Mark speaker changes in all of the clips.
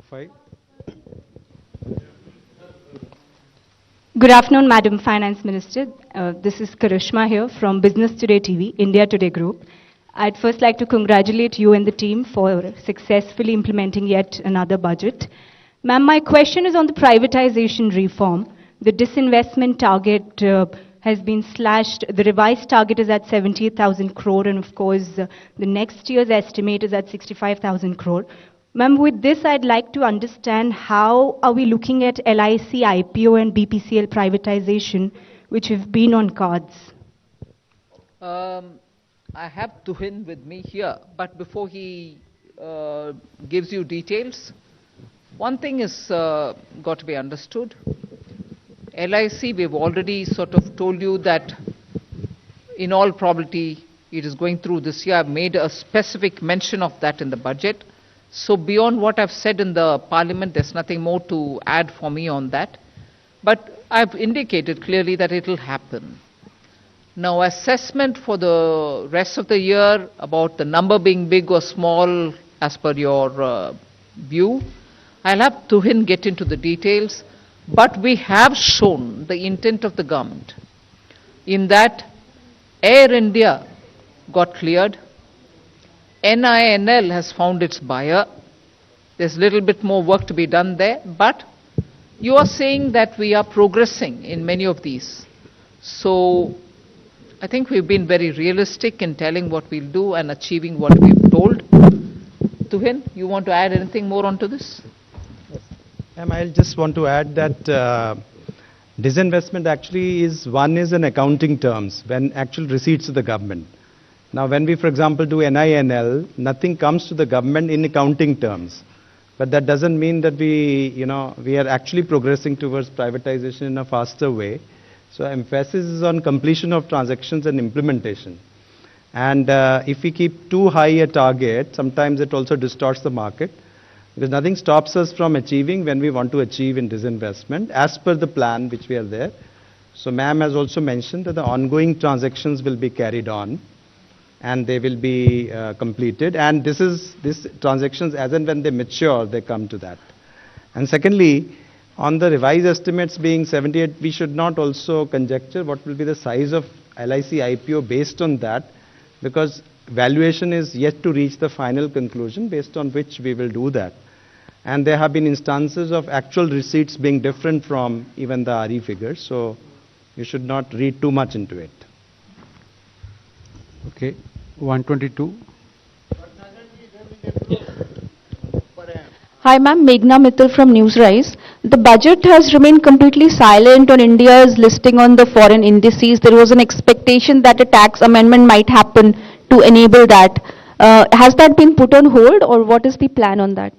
Speaker 1: 5.
Speaker 2: Good afternoon, Madam Finance Minister. This is Karishma here from Business Today TV, India Today Group. I'd first like to congratulate you and the team for successfully implementing yet another budget. Ma'am, my question is on the privatization reform. The disinvestment target has been slashed. The revised target is at 78,000 crore, and of course, the next year's estimate is at 65,000 crore. Ma'am, with this, I'd like to understand how are we looking at LIC, IPO, and BPCL privatization, which have been on cards?
Speaker 3: I have Tuhin with me here, but before he gives you details, one thing is got to be understood. LIC, we've already sort of told you that in all probability it is going through this year. I've made a specific mention of that in the budget. So beyond what I've said in the Parliament, there's nothing more to add for me on that. But I've indicated clearly that it will happen. Now, assessment for the rest of the year about the number being big or small as per your view, I'll have Tuhin get into the details. But we have shown the intent of the government in that Air India got cleared, NINL has found its buyer. There's a little bit more work to be done there, but you are saying that we are progressing in many of these. So I think we've been very realistic in telling what we'll do and achieving what we've told. Tuhin, you want to add anything more onto this?
Speaker 1: I just want to add that disinvestment actually is in accounting terms, when actual receipts to the government. Now, when we, for example, do NINL, nothing comes to the government in accounting terms. But that doesn't mean that we are actually progressing towards privatization in a faster way. So emphasis is on completion of transactions and implementation. And if we keep too high a target, sometimes it also distorts the market. Because nothing stops us from achieving when we want to achieve in disinvestment as per the plan which we are there. So ma'am has also mentioned that the ongoing transactions will be carried on and they will be completed. And these transactions, as and when they mature, they come to that. And secondly, on the revised estimates being 78, we should not also conjecture what will be the size of LIC IPO based on that, because valuation is yet to reach the final conclusion based on which we will do that. And there have been instances of actual receipts being different from even the RE figures, so you should not read too much into it.
Speaker 4: Okay, 122.
Speaker 5: Hi ma'am, Meghna Mittal from Newsrise. The budget has remained completely silent on India's listing on the foreign indices. There was an expectation that a tax amendment might happen to enable that. Has that been put on hold, or what is the plan on that?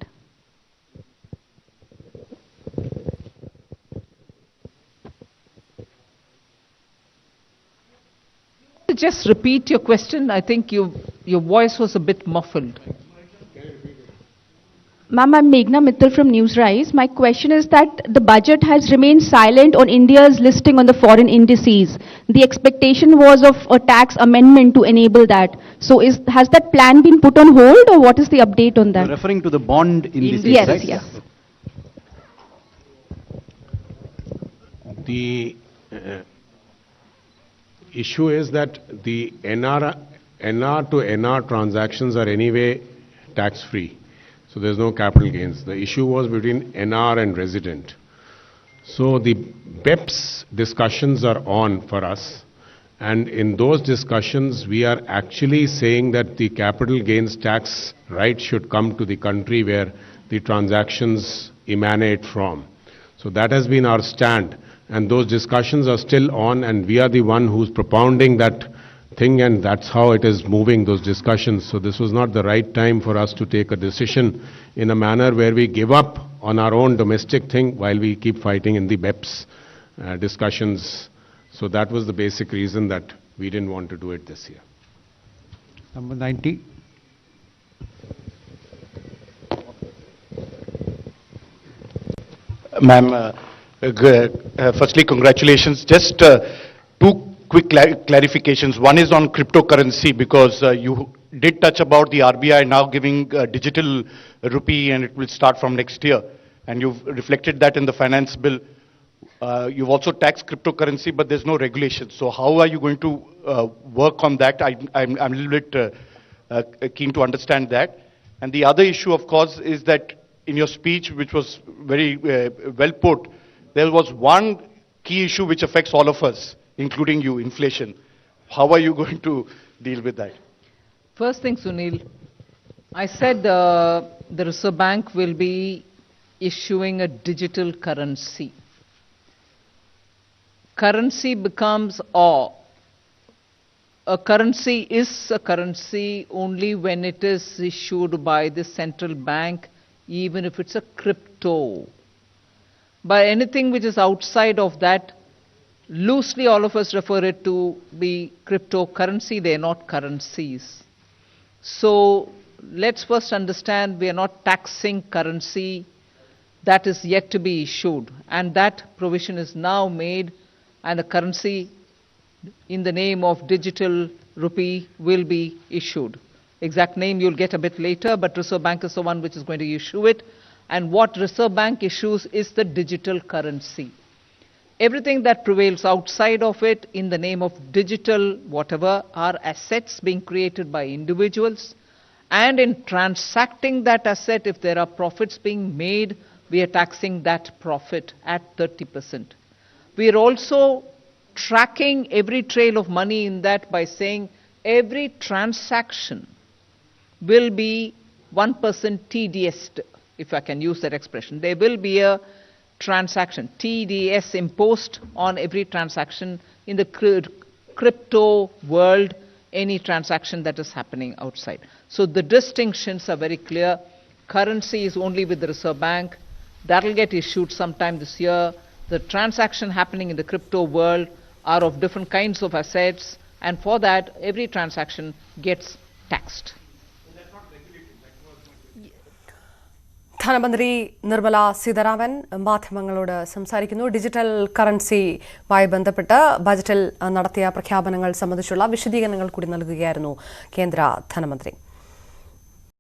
Speaker 3: Just repeat your question. I think your voice was a bit muffled.
Speaker 5: Ma'am, I'm Meghna Mittal from Newsrise. My question is that the budget has remained silent on India's listing on the foreign indices. The expectation was of a tax amendment to enable that. So has that plan been put on hold, or what is the update on that?
Speaker 4: You're referring to the bond indices,
Speaker 5: yes,
Speaker 4: right?
Speaker 5: Yes.
Speaker 6: The issue is that the NR to NR transactions are anyway tax-free. So there's no capital gains. The issue was between NR and resident. So the BEPS discussions are on for us. And in those discussions, we are actually saying that the capital gains tax right should come to the country where the transactions emanate from. So that has been our stand. And those discussions are still on, and we are the one who's propounding that thing, and that's how it is moving, those discussions. So this was not the right time for us to take a decision in a manner where we give up on our own domestic thing while we keep fighting in the BEPS discussions. So that was the basic reason that we didn't want to do it this year.
Speaker 4: Number 90.
Speaker 7: Ma'am, firstly, congratulations. Just two quick clarifications. One is on cryptocurrency, because you did touch about the RBI now giving digital rupee and it will start from next year. And you've reflected that in the finance bill. You've also taxed cryptocurrency, but there's no regulation. So how are you going to work on that? I'm a little bit keen to understand that. And the other issue, of course, is that in your speech, which was very well put, there was one key issue which affects all of us, including you, inflation. How are you going to deal with that?
Speaker 3: First thing, Sunil, I said the Reserve Bank will be issuing a digital currency. Currency becomes a currency is a currency only when it is issued by the central bank, even if it's a crypto. But anything which is outside of that, loosely all of us refer it to be cryptocurrency, they are not currencies. So let's first understand we are not taxing currency that is yet to be issued, and that provision is now made, and a currency in the name of digital rupee will be issued. Exact name you'll get a bit later, but Reserve Bank is the one which is going to issue it. And what Reserve Bank issues is the digital currency. Everything that prevails outside of it in the name of digital whatever are assets being created by individuals. And in transacting that asset, if there are profits being made, we are taxing that profit at 30%. We are also tracking every trail of money in that by saying every transaction will be 1% TDS, if I can use that expression. There will be a transaction, TDS imposed on every transaction in the crypto world, any transaction that is happening outside. So the distinctions are very clear. Currency is only with the Reserve Bank. That will get issued sometime this year. The transaction happening in the crypto world are of different kinds of assets, and for that, every transaction gets taxed.
Speaker 8: ധനമന്ത്രി നിർമ്മല സീതാരാമൻ മാധ്യമങ്ങളോട് സംസാരിക്കുന്നു. Digital കറൻസിയുമായി ബന്ധപ്പെട്ട് ബജറ്റിൽ നടത്തിയ പ്രഖ്യാപനങ്ങൾ സംബന്ധിച്ചുള്ള വിശദീകരണങ്ങൾ കൂടി നൽകുകയായിരുന്നു കേന്ദ്ര ധനമന്ത്രി.